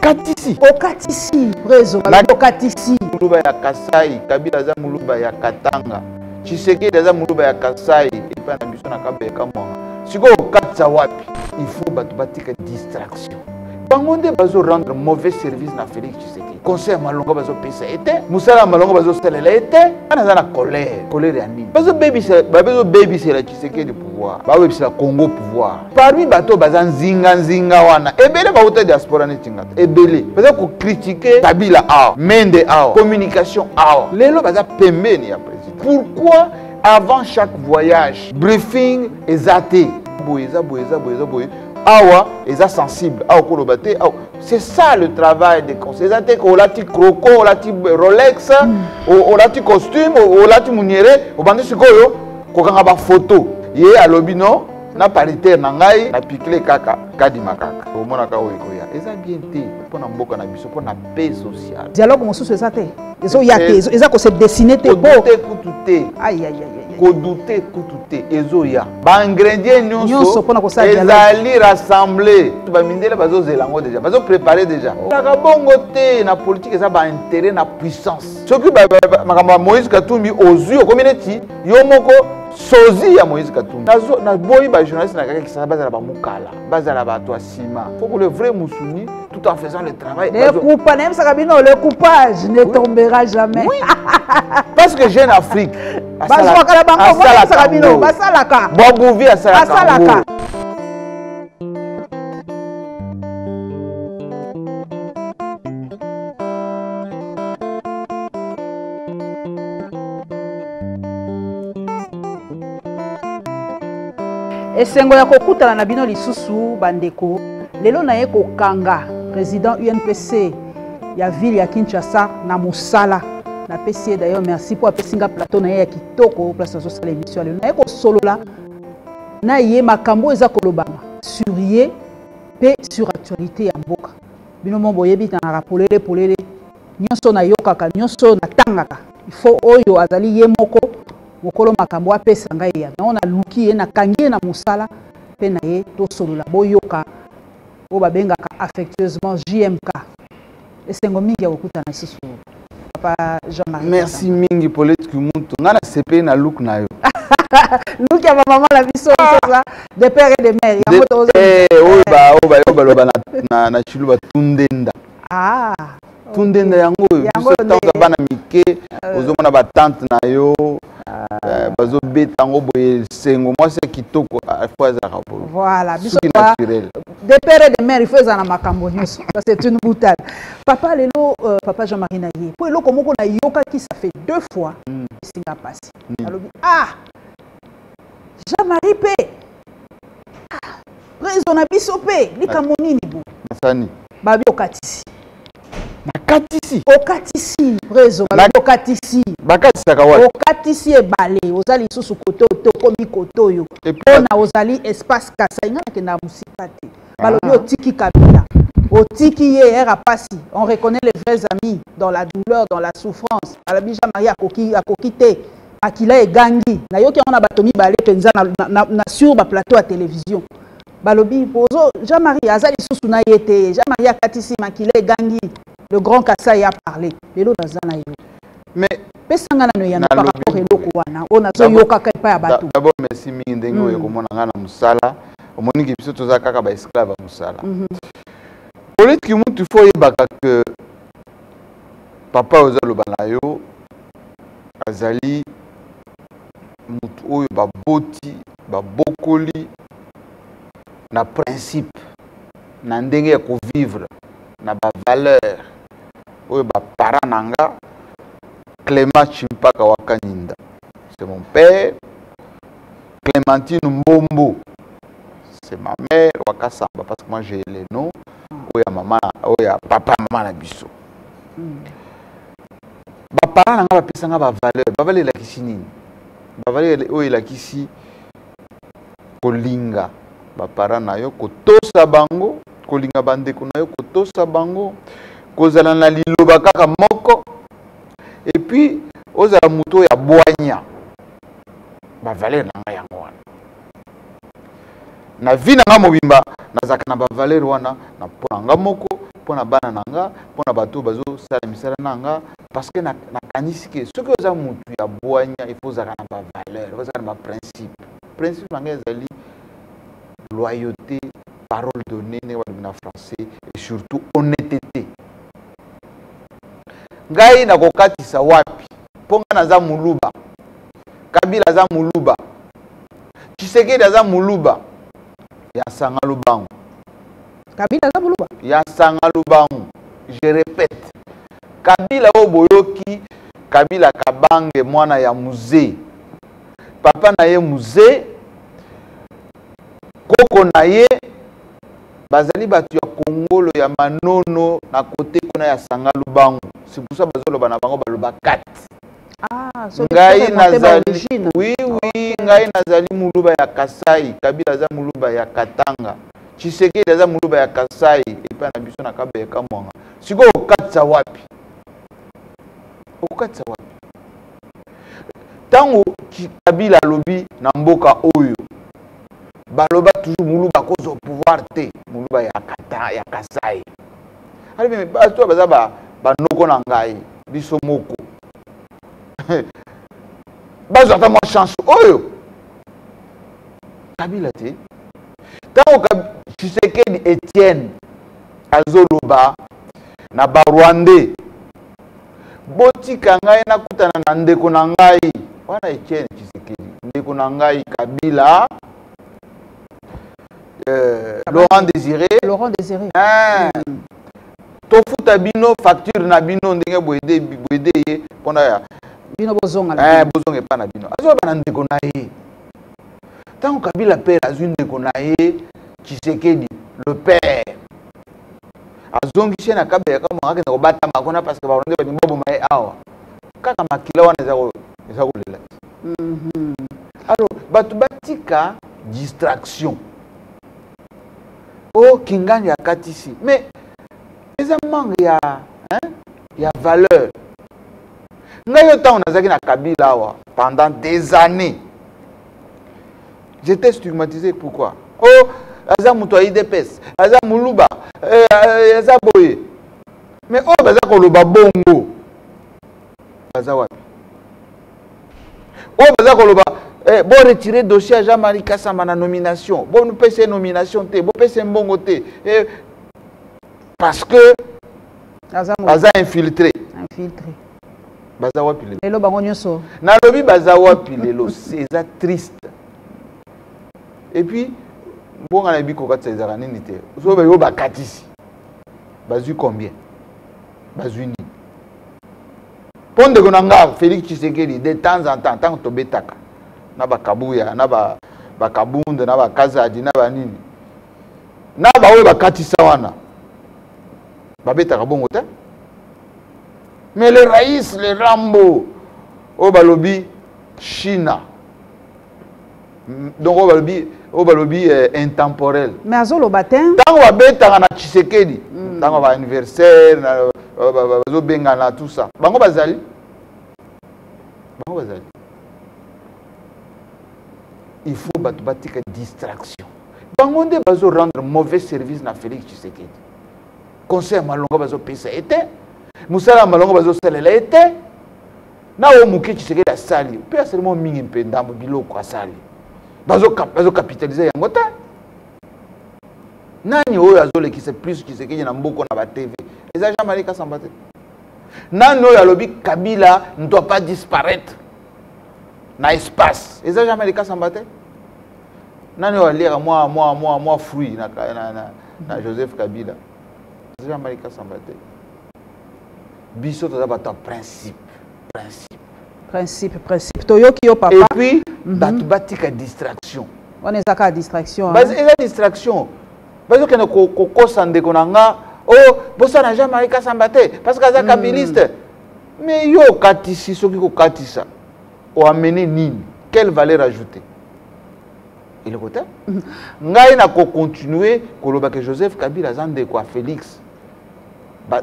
Katisi. Okatisi, Prezo. Okatisi. Muluba ya Kasai, Kabila za muluba ya Katanga. Tshisekedi za muluba ya Kasai, et pas na biso na Kabeka mwanga. Siko okatisa wapi? Il faut batubatika distraction. Bangonde bazo rendre mauvais service na Félix Tshisekedi. Conseil malonga bazo pesa été, musala malonga bazo salela été, ana za na colère ya nini. Bazo baby c'est la Tshisekedi pouvoir. Ba web c'est la Congo pouvoir. Parmi bato baza nzinga wana. Ebele ba uta diaspora ne tingata. Ebele baza ko critiquer Kabila a, Mende a, communication a. Lelo baza pembeni ya président. Pourquoi avant chaque voyage, briefing exacté. Boyeza. Awa, ils sont sensibles. C'est ça le travail des conseils. C'est qu'on a croco, on a Rolex, on a costume, on a mouniere, on a sikoyo, on a photo. Yé à l'obino, na paritaire nangai, na piqué kaka, kadi makaka. Au moins na oikoya. Et ça bien été pour na mboka na biso pour na paix sociale. Dialogue mon sous ça té. Ils ont yaté, ils ont se dessiner té beau. Aïe. Kodouté koutouté ezoya ba ingrédients nyonso ezali rassemblés ba mindele bazo zelango déjà bazo préparer déjà la bongo té na politique ça ba intérêt na puissance soki ba makamba Moïse Katumbi ozu komineti yo moko sozi ya Moïse Katumbi na boyi ba journaliste na kaka kisala bazala ba mukala bazala ba to asima faut que le vrai Moussuni tout en faisant le travail le coupage ne tombera jamais. Oui. Parce que Jeune Afrique esengo ya kokutana na bino lisusu bandeko lelo na ye kokanga président UNPC ya ville ya Kinshasa na musala na PC d'ailleurs merci pour apesinga plateau na ye ya kitoko place na sala émission lelo na ye kosolola na ye makambo eza kolobama sur ye pe sur actualité ya mboka bino mo boyebi na rapolele nyonso na yokaka nyonso na tangaka il faut oyo azali ye moko mokolo makambo apesa ngai ya na luki ye na kangi na musala pe na ye to solola boyoka o babengaka affectueusement JMK esengo mingi ya kokutana susu papa Jean-Marie. Merci mingi Paulette Kimuntu ngana sepe na look na yo look ya maman la biso ça de père et de mère ya moto oba loba na chiluba tundenda tundenda yango biso tanga bana mike ozomona ba tante na yo bazo betango boye sengo moi c'est kitoko fois za rabolo voilà biso de père et de mère il faut na makambo nyonso ça c'est une boutade papa lelo papa Jean-Marie Naye po eloko moko na yoka qui ça fait 2 fois singa passé alobi Jean-Marie pe raison na biso pe likamonini bo masani babi okatisi okatisi prezo okatisi bakatisaka wapi okatisi ebale ozali susu koto to komi koto yo pona ozali espace kasa ingana ke na musika te balobi otiki Kabila otiki ye era pasi on reconnaît les vrais amis dans la douleur dans la souffrance alabi Jean-Marie akoki te akila egangi na yoki on a batomi balé penza na sur ba plateau à télévision balobi pozo Jean-Marie azali susu na yete Jean-Marie akatisi makila egangi le grand Kassai a parlé lelo nazana yo mais pesanga na yana par rapport eloko wana ona zo yoka kaipa ya bato d'abord merci mingi ndenge oyo komona ngana musala omoni ki biso toza kaka ba esclave musala politique muntu faut yebaka que papa oza lobana yo azali mutu oyo baboti babokoli na principe na ndenge ya kovivre na ba valeur oyo ba parent nanga Clément Chimpaka Wakaninda c'est mon père Clémentine Mbombo c'est ma mère Wakasamba parce que moi j'ai les noms oya maman oya papa maman na biso ba parent nanga ba pesanga ba valeur la kisinini ba valeur oyo la kisi kolinga ba parent na yo kotosa bango kolinga bandeko na yo kotosa bango kozala na liloba kaka moko et puis ozala muto ya boanya ba valeur na yango wana na vie na mobimba nazaka na ba valeur wana na ponanga moko mpona bana na nga mpona bato bazosala misala na nga parce que nakanisi ke soki oza motu ya bwanya il faut ozala na bavaleur ozala na baprincipe principe na ngai ezali loyauté parole donnée ndenge balobi na français et surtout honnêteté. Ngai nakokatisa wapi mpo nga naza moluba, Kabila aza moluba, Tshisekedi aza moluba ya sanga lubangu. Kabila aza moluba ya sanga lubangu. Je répète, Kabila oboyoki, Kabila kabange mwana ya musée, papa na ye musée, koko na ye bazali batu ya Kongolo ya manono na kote kuna ya sanga lubangu. C'est pour ça bazoloba na bango baloba 4. Ah, so ngai nazali, oui, ngai nazali muluba ya Kasai, Kabila aza muluba ya Katanga, Tshisekedi aza muluba ya Kasai, epa na biso na Kabeka mwanga. Siko okatisa wapi? Okatisa wapi? Tango Kabila lobi na mboka oyo, baloba toujours muluba kozo pouvoir te, muluba ya Katanga, ya Kasai. Ali me bato baza banoko na ngai, biso moko. Bazo ata mwa chance oyo Kabila te. Tango Tshisekedi Etienne azoloba na Barwande, botika ngai nakutana na ndeko na ngai wana Etienne Tshisekedi, ndeko na ngai Kabila, Laurent Désiré tofuta bino facture na bino ndenge boede ye pona ya bino bozonga bozonga epa na bino azoba na ndeko na ye. Tango Kabila père azwi ndeko na ye Tshisekedi le père azongisi na Kabila kama ngaka na kobata makona parce que baronde ba mbobo mai awa kaka makila wana eza kolela. Alors batu batika distraction o kingani ya katisi mais eza manque ya valeur. Ngai autant nazaki na Kabila awa pendant des années. J'étais stigmatisé. Pourquoi? Oh, aza mutu ya IDPS, aza muluba, aza boye. Mais oh, baza koloba bongo. Baza wapi? Oh, baza koloba bon retirer dossier à Jean-Marie Kassama na nomination. Bon nous pèse nomination te, bon pèse mbongo te. Parce que baza infiltré. Baza wapi lelo? Lelo bango nyonso. Na lobi baza wapi lelo? C'est triste. Et puis bon on a dit ko katsa ezaka nini te. So ba yo ba katisi. Bazu combien? Bazu ni. Ponde ko nanga Félix Tshisekedi de temps en temps tant to betaka. Na ba kabuya, na ba kabunde, na ba kazadi, na ba nini. Na ba we ba katisa wana. Ba betaka bongo te. Mais le Raïs, le Rambo, au Balobi, China. Donc au Balobi intemporel. Mais Azolo Batin. Tant qu'on va bêta na Tshisekedi, tant qu'on va anniversaire, bazo bengana tout ça. Bango bazali. Bango bazali. Il faut batika distraction. Bango nde bazo rendre mauvais service na Félix Tshisekedi. Conseil malonga bazo pesa était. Musala malongo bazo salela ete na o muki Tshisekedi asali pe seulement mingi mpe ndambo biloko asali bazo capitaliser yango te. Nani oyo azolekisa plus Tshisekedi na mboko na ba TV eza Jean-Marie Kassamba te. Nani oyo alobi Kabila ne doit pas disparaître na espace eza Jean-Marie Kassamba te. Nani oyo lire moi fruit na Joseph Kabila eza Jean-Marie Kassamba te. Biso toza bato principe toyoki yo papa. Et puis bato batika distraction. On est à distraction. Bas eza distraction. Bazo kena kokosa ndeko na nga oh bosa na Jean-Marie Kassamba te parce que aza kabiliste. Mais yo katisi soki ko katisa o amener nini? Quelle valeur ajoutée? Il est côté. Ngai na ko continuer koloba que Joseph Kabila zande kwa Félix.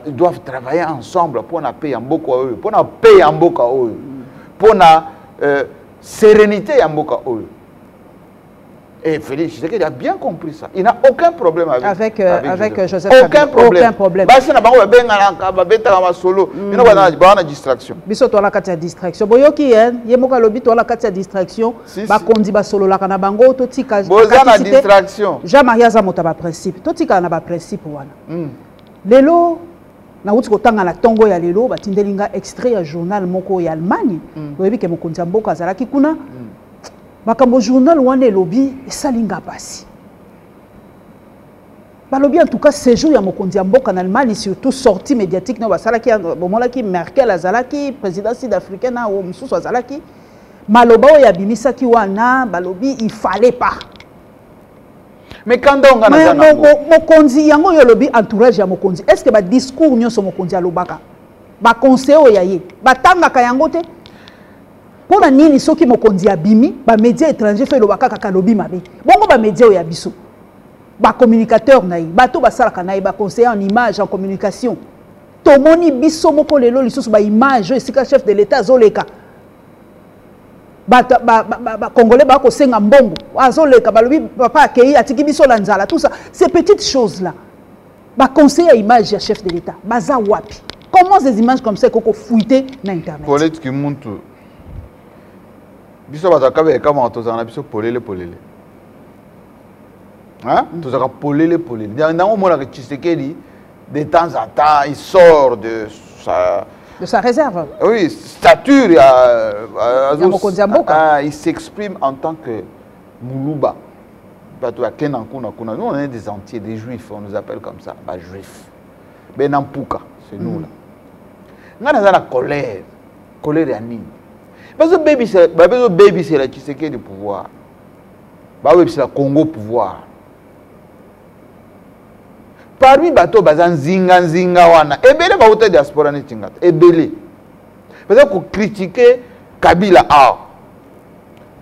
Ils doivent travailler ensemble pour na paix en mboka oyo, pour na paix en mboka oyo, pour na sérénité en mboka oyo. Et Félix Tshisekedi a bien compris ça. Il n'a aucun problème avec Joseph Aucun problème. Aucun problème. Basi na bango ba solo. Ino ba na distraction. Biso to la kati ya distraction. Boyoki ye moka lobi to la kati ya distraction. Ba kondi ba solo la kana bango to tika. Boza na distraction. Jean-Marie Azamota ba principe. To tika na ba principe wana. Lelo na uti kotanga na tongo ya lelo batindelinga extrait ya journal moko ya Allemagne. Boyebi ke mokonzi mboka azalaki kuna. Makambo journal wane lobi esalinga pasi. Balobi en tout cas séjour ya mokonzi mboka en Allemagne surtout sortie médiatique na basalaki bomolaki Merkel azalaki président sud-africain na o mususu azalaki maloba ya bimisaki wana balobi il fallait pas. Mais quand on a mokonzi yango yo lobi entourage ya mokonzi est-ce que ba discours nyonso mokonzi alobaka ba conseil ya ye batangaka yango te. Pour la nini soki mokonzi abimi ba médias étrangers fait lobaka kaka lobi mabe bongo ba médias ya biso ba communicateur naï bato basalaka naï ba conseiller en image en communication tomoni biso moko lelo lisusu ba image esika chef de l'état zoleka ba congolais ba ko senga mbongo azoleka balobi papa akei atiki biso la nzala tout ça ces petites choses là ba conseiller image ya chef de l'état baza wapi comment ces images comme ça koko fuité na internet politique muntu biso batakabe kama tozana biso polele hein tozaka polele dans au moment que Tshisekedi de temps en temps il sort de sa réserve. Oui, stature il s'exprime en tant que Moulouba. Nous on est des entiers, des juifs, on nous appelle comme ça, bah juifs. Benampuka, c'est nous là. Nous avons la colère à Nîmes. Parce que baby c'est la Tshisekedi du pouvoir. C'est la Congo pouvoir. Parmi bateau bazan zinga wana ebele ba hôtel diaspora ne tingata ebele. Parce que critiquer Kabila awa.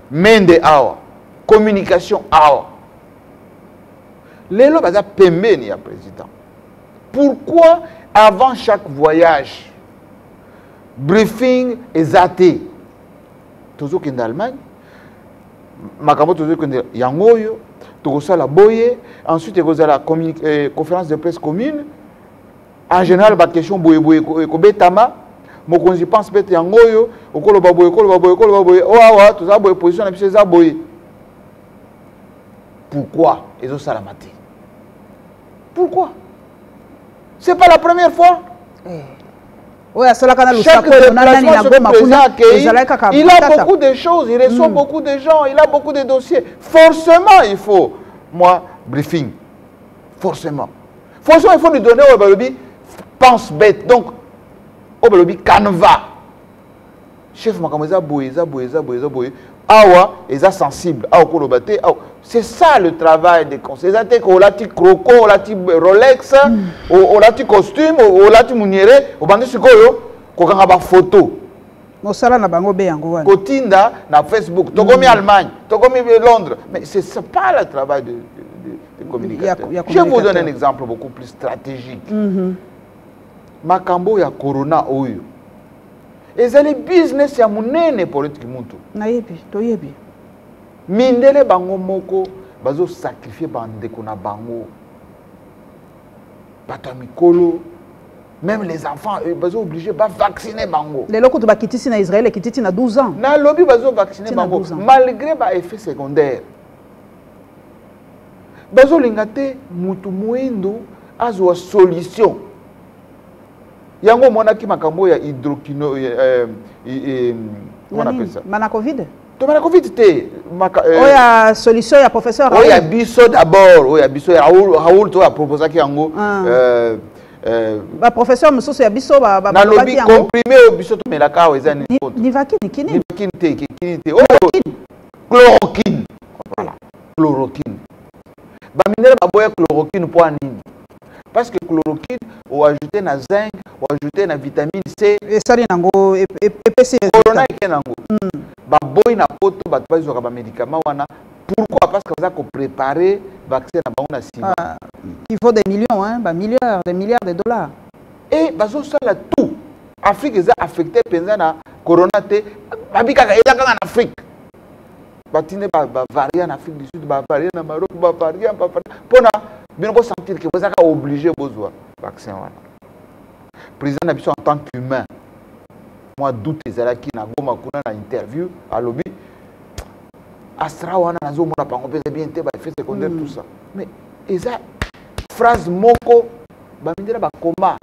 Mende awa. Communication awa. Lelo baza pembeni ya président. Pourquoi avant chaque voyage briefing ezaté toujours en Allemagne makambo toujours que yangoyo la boye ensuite il y a la conférence de presse commune en général la question boye ko betama mokonzi pense bete yangoyo okolo baboye owa tout ça boye position na biso za boye pourquoi ezo salamate pourquoi c'est pas la première fois il a beaucoup de choses, il reçoit beaucoup de gens, il a beaucoup de dossiers. Forcément, il faut, briefing. Forcément. Forcément, il faut lui donner au Balobi, pense bête. Donc, au Balobi, canevas. Chef, boye. Awa, ils sont sensibles. C'est ça le travail des conseils. On a dit croco, on a dit Rolex, on a dit costume, on a dit mouniere, on a dit photo. Kotinda na Facebook, Togomi Allemagne, Togomi Londres. Mais ce n'est pas le travail de communicateur. Je vais vous donner un exemple beaucoup plus stratégique. Makambo ya Corona Oyo. Et c'est le business ya munene politique muntu. Toyebi. Mindele bango moko bazo sacrifier bandeko na bango. Batamikolo même les enfants bazo obligés ba vacciner bango. Les locaux ba kitisi na Israël kititi na 12 ans. Na lobby bazo vacciner bango malgré ba effet secondaire. Bazo lingate mutu muendo azwa solution. Yango monaki makambo ya hydroquino on appelle ça mana covid to mana covid te oya solution ya professeur oya biso d'abord oya biso ya Raoul to a proposé ki yango ba professeur mususu ya biso ba na lobby comprimé o biso to melaka o ezani ni vakini kini te chloroquine voilà chloroquine ba minere ba boya chloroquine pour nini parce que chloroquine ou ajouter na zinc ou ajouter na vitamine C et ça nango EPC corona kenango ba boy na poto ba tbazo ka ba médicament wana pourquoi parce que ça ko préparer vaccin na bango na sima il faut des millions hein ba milliards de dollars et bazo sala tout Afrique est affectée penza na corona te babika ka eza en Afrique batine variant en Afrique du Sud, variant en Maroc, variant pona bien pour sentir que vous êtes obligé besoin vaccin wana. Président Nabiso en tant qu'humain, moi doute ezalaki na goma kuna na interview à lobby Astra wana nazo mona pango pesa bien te ba effet secondaire tout ça. Mais eza phrase moko ba mindela ba koma.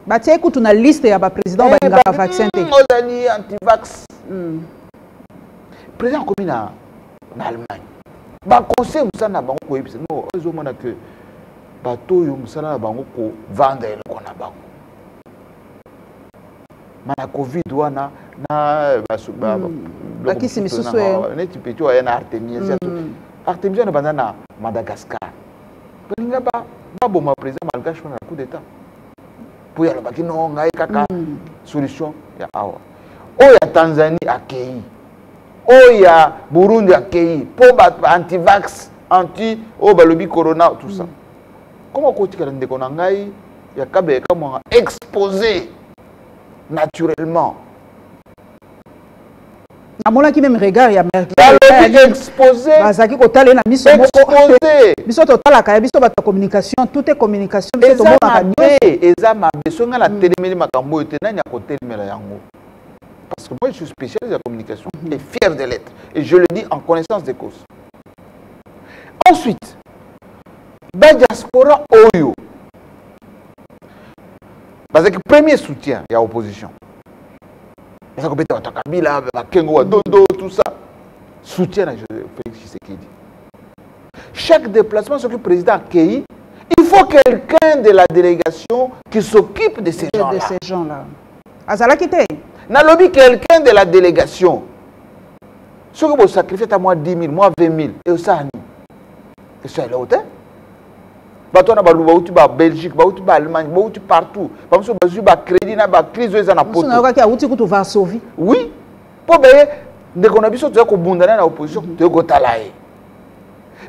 Ba tie écoute na liste ya ba président ba ngaka vaccin te. Ozani anti-vax. Président comme na Allemagne. Ba conseil musana bango ko yebisa no ezo mona que bato yo musana bango ko vendre le kona bango. Ma Covid wana na bakisi misusu neti petit wa na Artemisia Artemisia na banana Madagascar. Balinga ba boma président malgache na coup d'état. Pour ya baki no ngai kaka solution ya awa. O ya Tanzanie akei. O ya Burundi akei. Po ba anti-vax, balobi corona tout ça. Comment kotika ndeko na ngai ya kabe kama exposé naturellement. Amona qui même regard ya exposé. Bazaki ko tale na miso moko. Biso totala ka biso ba communication, tout est communication biso to mona ka eza mabe songa la téléméli makambo ete nani akotelemela yango. Parce que moi je suis spécialiste de la communication et fier de l'être et je le dis en connaissance de cause. Ensuite, ba diaspora oyo parce que premier soutien, il y a opposition. Il y a Kabila, Kengo, Dodo, tout ça. Soutien à Félix Tshisekedi. Chaque déplacement, ce que le président accueille, il faut quelqu'un de la délégation qui s'occupe de ces gens-là. De ces gens-là. Azala Kité. N'a lobby quelqu'un de la délégation. Ce que vous sacrifiez à moi 10 000, moi 20 000. Et ça, et ça, il est hôtel. Bato na baluba uti ba Belgique, ba uti ba Allemagne, ba uti partout. Ba muso bazu ba crédit na ba crise eza na poto. Muso na ka uti kutu Varsovie. Oui. Po beye ndeko na biso tza ko bundana na opposition te ko talaye.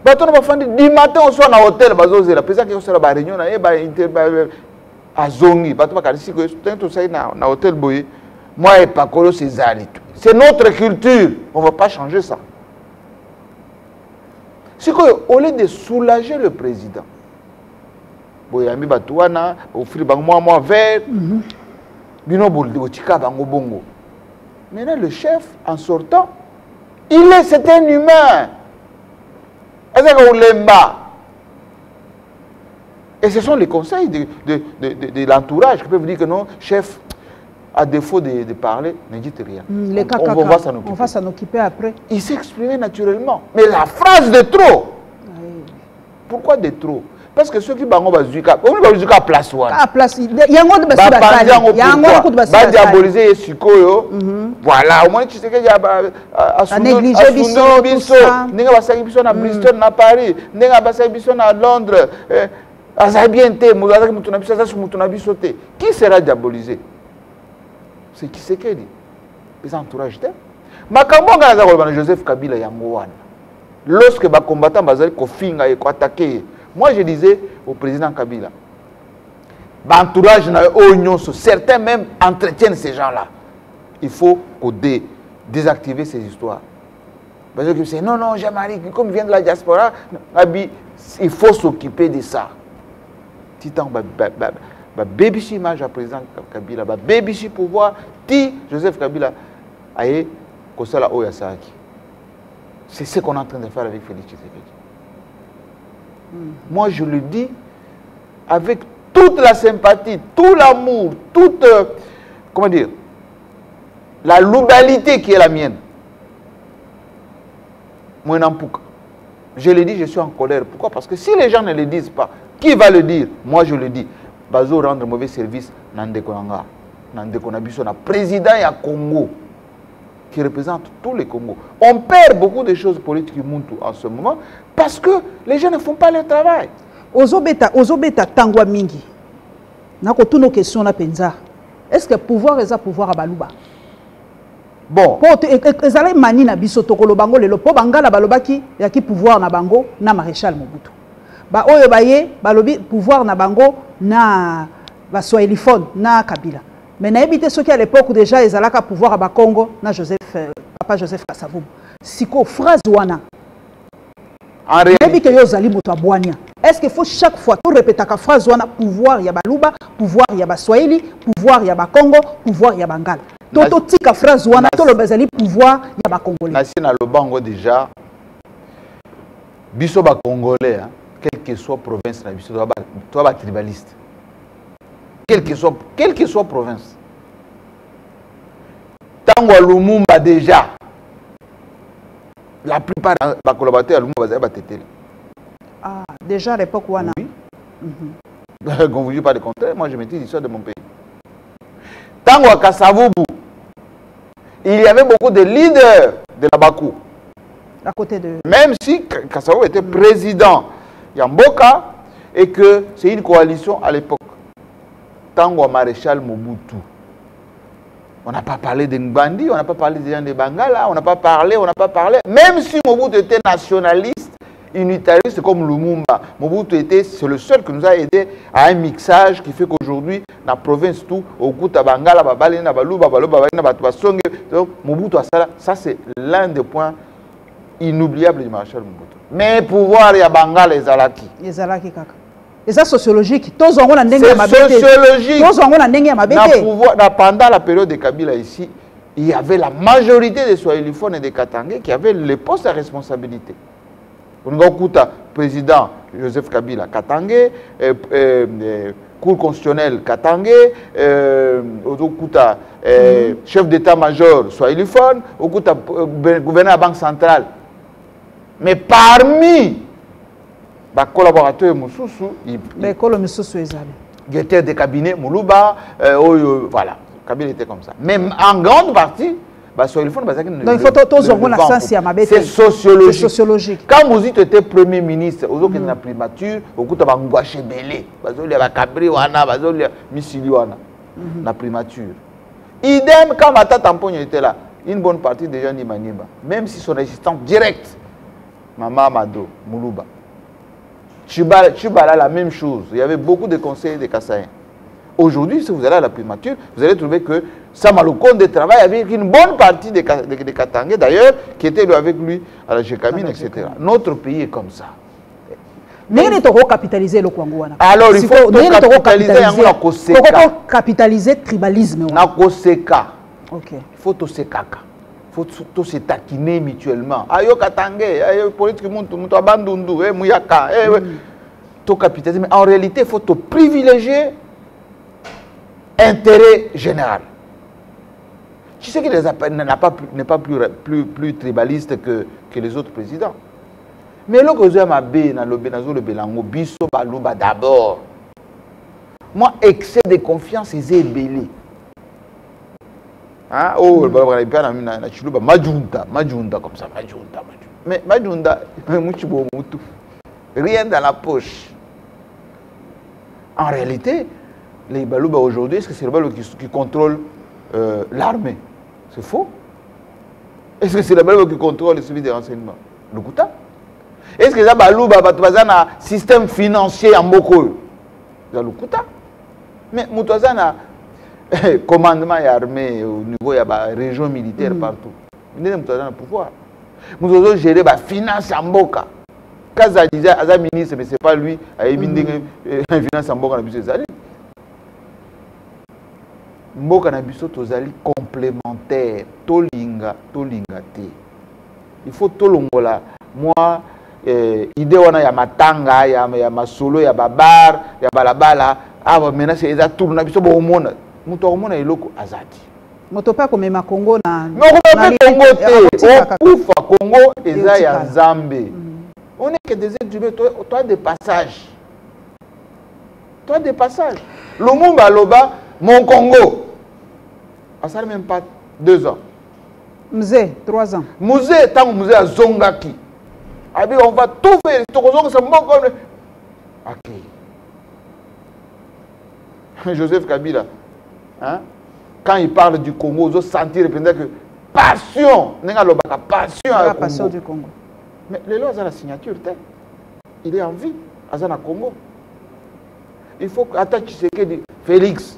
Bato na ba fandi du matin au soir na hôtel bazozela pesa ke sala ba réunion na e ba inter ba azongi bato ba kalisi ko tento sai na hôtel boye. Moi et Pakolo Césari. C'est notre culture. On va pas changer ça. C'est que au lieu de soulager le président boyami batouana offrir bango moi vert bino bolde otika bango bongo. Maintenant le chef en sortant c'est un humain. Et ce sont les conseils de l'entourage qui peuvent dire que non, chef, à défaut de parler, ne dites rien. On va s'en occuper après. Il s'est exprimé naturellement. Mais la phrase de trop. Pourquoi de trop? Parce que ceux qui bango bazuka, on va bazuka place one. Ah place. Yango de basi basali. Yango de basi basali. Ba diaboliser sikoyo. Voilà, au moins tu sais que y a négliger biso. Ninga basali biso na Bristol na Paris, ninga basali biso na Londres. Azabiente, muzaki mutuna biso za mutuna biso te. Qui sera diabolisé? C'est qui c'est qui dit? Les entourages de Makambo ngana za Joseph Kabila yango wana. Lorsque ba combattant bazali ko finga et ko attaquer. Moi, je disais au président Kabila, l'entourage, certains même entretiennent ces gens-là. Il faut désactiver ces histoires. Parce que c'est non, Jean-Marie, comme il vient de la diaspora, il faut s'occuper de ça. Titan, baby image à président Kabila, baby pouvoir, Joseph Kabila, aïe, Kosala Oyasaki. C'est ce qu'on est en train de faire avec Félix Tshisekedi. Moi, je le dis avec toute la sympathie, tout l'amour, toute, comment dire, la lubalité qui est la mienne. Moi, je le dis, je suis en colère. Pourquoi? Parce que si les gens ne le disent pas, qui va le dire? Moi, je le dis. Bazo rendre mauvais service, Nandeko Nanga, Nandeko Nabiso, na président ya Congo, qui représente tous les Congos. On perd beaucoup de choses politiques en ce moment parce que les gens ne font pas leur travail. Ozobeta tangwa mingi. Nako toutes nos questions na penza. Est-ce que pouvoir est pouvoir à Baluba? Bon. Pour ezala mani na biso tokolo bango lelo po bangala balobaki ya ki pouvoir na bango na maréchal Mobutu. Ba oyo baye balobi pouvoir na bango na ba Swahiliphone na Kabila. Mais na évité ceux qui à l'époque déjà ils allaient pouvoir à Congo na Papa Joseph Kasavubu. Siko phrase wana. En réalité, est-ce qu'il faut chaque fois tout répéter la phrase wana pouvoir ya baluba, pouvoir ya baswahili, pouvoir ya Congo, pouvoir ya Bangala. Toto tika phrase wana to le bazali pouvoir ya ba Congolais. Nasi na le bango déjà biso ba Congolais, hein, quelle que soit province na biso toi ba tribaliste. Quelle que soit province. Tango Lumumba déjà la plupart des collaborateurs à Lumumba va téter. Ah, déjà à l'époque où on a. Oui. Quand vous dites pas de contraire, moi je maîtrise l'histoire de mon pays. Tango à Kasavubu, il y avait beaucoup de leaders de la Bakou. À côté de. Même si Kasavubu était président Yamboka et que c'est une coalition à l'époque. Tango à Maréchal Mobutu. On n'a pas parlé de Ngbandi, on n'a pas parlé des gens de Bangala, on n'a pas parlé. Même si Mobutu était nationaliste, unitariste comme Lumumba, Mobutu était, c'est le seul qui nous a aidé à un mixage qui fait qu'aujourd'hui, dans la province tout, au Kouta Bangala, Babalina, Baluba, donc Mobutu a ça c'est l'un des points inoubliables du maréchal Mobutu. Mais pouvoir, il y a Bangala et Zalaki. Et Zalaki kaka. Et ça sociologique. C'est sociologique. Pendant la période de Kabila ici, il y avait la majorité des Swahiliphones et des Katangais qui avaient les postes à responsabilité. On a écouté président Joseph Kabila Katangais, Cour constitutionnelle Katangais, chef d'état-major Swahiliphone, gouverneur de la Banque centrale. Mais parmi les collaborateurs Moussoussou, directeur de cabinet Moulouba, voilà, Kabila était comme ça. Mais en grande partie, c'est sociologique. Quand Mouzit était premier ministre, vous avez la primature, vous avez Ngouaché Belé, vous avez Kabri Wana, vous avez Missili Wana, la primature. Idem, quand Mata Tampon était là, une bonne partie des gens d'Imaniba, même si son assistant direct, Mama Amado, Moulouba. Chibala, la même chose. Il y avait beaucoup de conseillers de Kassaïen. Aujourd'hui, si vous allez à la primature, vous allez trouver que Samaloukonde travaille avec une bonne partie des Katangais, d'ailleurs, qui étaient avec lui à la Gécamine, etc. Notre pays est comme ça. Capitaliser le Kwangouana. Alors, il faut capitaliser le tribalisme. Ok. Il faut tout se caca. Il faut se taquiner mutuellement. Ayo Katangais, ayo politique, Moutou Abandundu, Mouyaka, tout capitaliser. Mais en réalité, il faut te privilégier intérêt général. Tu sais qu'il n'est pas plus tribaliste que les autres présidents. Mais là, d'abord, moi, excès de confiance, c'est ébélé. Hein? Oh, Majunta comme ça, Majunta. Mais Majunta, rien dans la poche. En réalité, les Balouba aujourd'hui, est-ce que c'est le Balouba qui contrôle l'armée? C'est faux. Est-ce que c'est le Balouba qui contrôle le service de renseignement? Le Kouta. Est-ce que c'est le Balouba qui a un système financier en Boko? C'est le Kouta. Mais Moutouazan a commandement et armée au niveau de la région militaire partout. Il y a un pouvoir. Moutouazan gère la finance en Boka. Quand il disait à un ministre, mais ce n'est pas lui, il y a une finance en Boka. Mboka na biso tozali complémentaire tolinga te. Il faut tolongola moi idée wana ya matanga ya masolo ya babar ya balabala maintenant c'est eza tourne na biso bo mona muto omona eloko azati moto pa komema Congo na Congo te okufa Congo eza ya Nzambe. On est que des êtres humains, toi des passages. Toi des passages. Lumumba Loba, mon Congo. Ça n'a même pas 2 ans. Mzé, 3 ans. Mzé, tant que Mzé a Zongaki. On va tout faire. Ok. Joseph Kabila, hein? Quand il parle du Congo, vous sentir que passion. Passion du Congo. Mais les lois ont la signature. Il est en vie. Azana Congo. Il faut que Félix.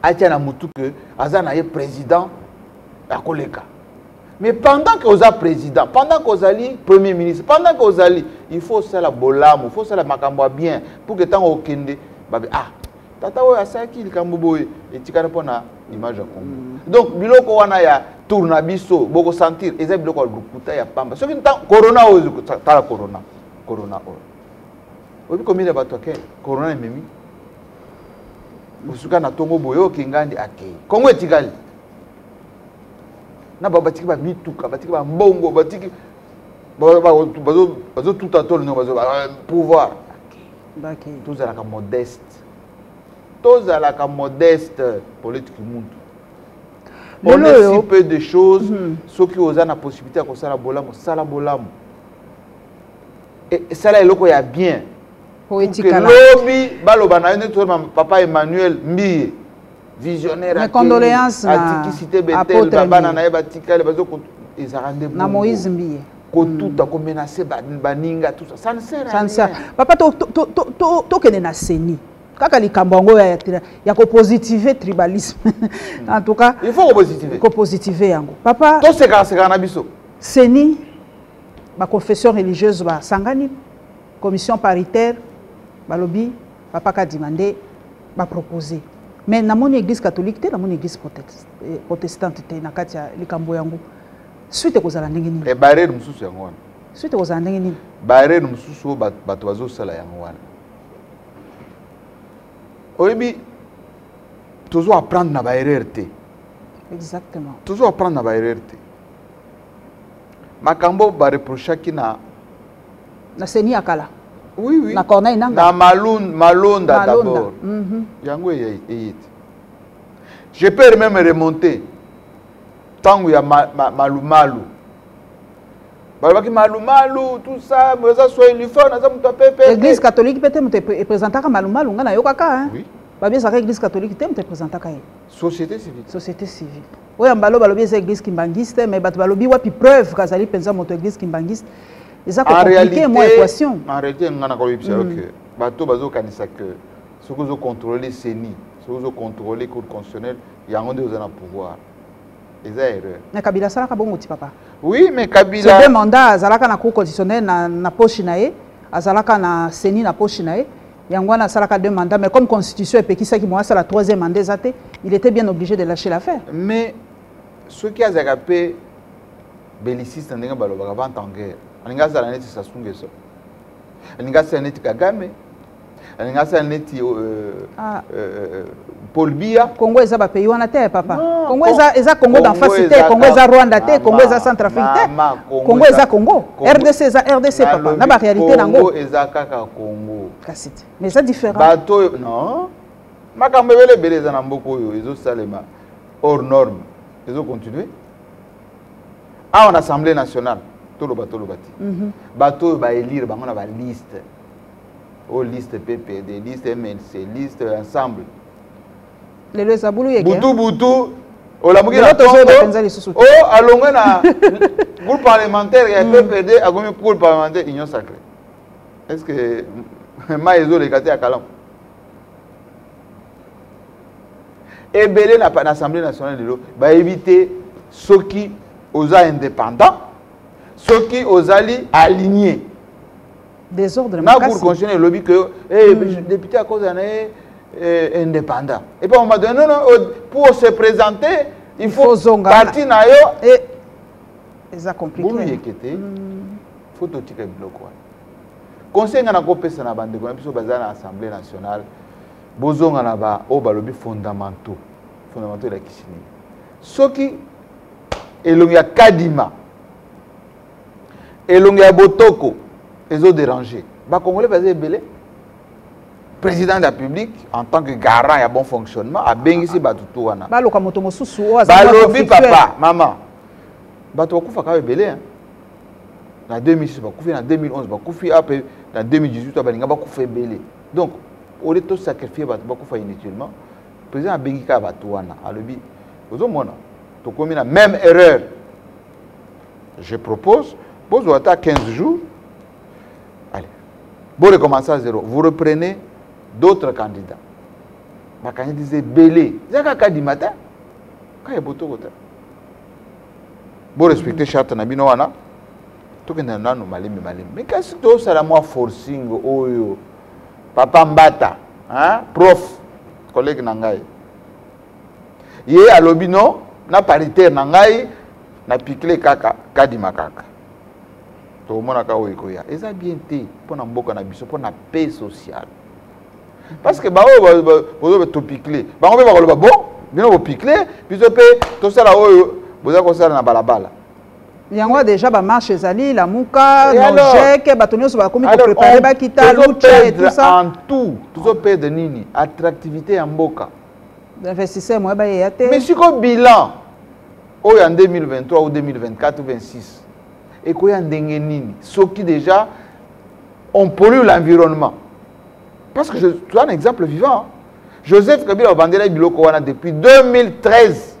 Atiana Moutou que Azana est président à Koleka. Mais pendant que vous êtes président, pendant que vous êtes premier ministre, pendant que vous êtes, il faut ça la bolam, il faut ça la makambo bien pour que tant au kende, ah, tata oya saki likambo et tu peux répondre à l'image à Congo. Donc biloko wana ya tournabiso, boko sentir, et ça biloko lukuta ya pamba. Ce qui est corona o ta corona o. Obi combien de bateaux que corona memi. Usuka na tongo boyo kingandi akei. Congo etigali. Na batiki ba mituka batiki ba mbongo batiki bazo tout à tol no bazo pouvoir tous à la modeste politique monde on est si peu de choses ceux qui osent la possibilité de sala bolam et ça là eloko ya bien poétique lobi baloba na papa Emmanuel Mbiye visionnaire. Mes condoléances à Betel, Babana na batika les bazo ils rendez-vous. Na Moïse Mbiye. Ko tout a menacé baninga tout ça. Ça ne sert à rien. Papa to kene na seni. Kaka likambo ya ko positiver tribalisme. En tout cas, il faut positiver. Ko positiver yango. Papa to se na biso. Seni ba confession religieuse ba sangani commission paritaire balobi papa ka demandé ba proposer. Mais dans mon église catholique, dans mon église protestante, na katia likambo yango. Suite ko zala ndenge nini? E barrière mususu yango wana. Suite ko zala ndenge nini? Barrière mususu bato bazo sala yango wana. Oyebi toujours apprendre na barrière te. Exactement. Toujours apprendre na barrière te. Makambo ba reprocher ki na seni akala. Oui, oui. Na Corneille Nanga. Na Malonda d'abord. Yango est. Je peux même remonter. Tant qu'il y a Malumalu. Malumalu, tout ça, mais ça soit uniforme, ça me pepe. L'église catholique peut présenter Malumalu, on a yokaka. Oui. Babia sa église catholique te présenter ka. Société civile. Société civile. Oui, ambalo balobi c'est église kimbangiste, mais bat balobi wapi preuve kazali penza moto église kimbangiste. C'est compliqué, moi, équation. En réalité, on a que bateau bazo kanisa que ce que vous contrôlez CENI, ce que vous contrôlez cour constitutionnelle, il y a un de vous en pouvoir. Et ça erreur. Mais Kabila ça ka bon papa. Oui, mais Kabila. C'est deux mandats, azalaka na cour constitutionnelle na poche nae, azalaka na CENI na poche nae. Yangwana salaka deux mandats, mais comme constitution et peki ça qui moi c'est la troisième mandat zate, il était bien obligé de lâcher l'affaire. Mais ceux qui a zakapé belliciste ndenge balobaka vente en guerre. Alinga sala neti Sassou Nguesso. Alinga sala neti Kagame. Alinga sala neti Paul Biya. Congo eza ba pays wana te papa. Congo eza Congo d'en face te, Congo eza Rwanda te, Congo eza Centrafrique te. Congo eza Congo. RDC eza RDC papa. Na ba réalité nango. Congo eza kaka Congo. Kasite. Mais c'est différent. Bato non. Makambo belé eza na mboko yo ezo salema hors norme. Ezo continuer. Ah en Assemblée nationale. Bateau va élire la liste. Oh, liste PPD, liste MLC, liste ensemble. Les Zaboulou yeke. Boutou. Oh, la mouille na Congo. Oh, allongé na groupe parlementaire et PPD a comme groupe parlementaire Union Sacrée. Est-ce que Maïzo les gâtés à Kalam? Et belé l'Assemblée nationale de l'eau va éviter ceux qui osent indépendants. Ceux qui osent alignés. Désordre. Na pour continuer le lobby que député à cause d'un indépendant. Et puis on m'a dit non, pour se présenter, il faut partir na yo et ça compliqué. Pour lui équiter, faut tout tirer bloc quoi. Conseil na ko pesa na bande ko biso bazana Assemblée nationale. Bozonga na ba o ba lobby fondamentaux de la Kisini. Ceux qui elongi ya Kadima et l'ongia Botoko, ils ont dérangé. Les Congolais faisaient belé. Président de la République, en tant que garant et bon fonctionnement, a bien ici Batutouana. Balobi papa, maman. Batouakou Faka est belé. En 2006, en 2011, en 2018, il a belé. Donc, on est tous sacrifiés inutilement. Le président a bien ici Batouana. Alobi, vous avez commis la même erreur. Je propose. Vous avez 15 jours. Allez. Vous recommencez à zéro. Vous reprenez d'autres candidats. Ma candidat disait belé. C'est un cas du matin. Quand il y a beaucoup de Bon respecter charte na bino wana. Tout que nanu malimi. Mais qu'est-ce que ça la moi forcing oyo. Papa Mbata, hein, prof, collègue nangai. Yé à l'obino, na paritaire nangai, na piqué kaka, kadi makaka. Tout le monde a kawo ikoya. Et ça bien té, pour na mboka na biso, pour na paix sociale. Parce que bah vous tout piqué, bah on veut voir le bon, bien vous piqué, puis tout ça là vous avez ça na balabala. Il y a déjà ba marche zali la muka nojeke batonyo so ba komi ko préparer ba kita lucha et tout ça en tout tout perdre nini attractivité en mboka investisseur moi ba yate mais si ko bilan o en 2023 ou 2024 ou 26 et ko ya ndenge nini soki déjà on pollue l'environnement parce que je tu as un exemple vivant hein? Joseph Kabila Bandela biloko wana depuis 2013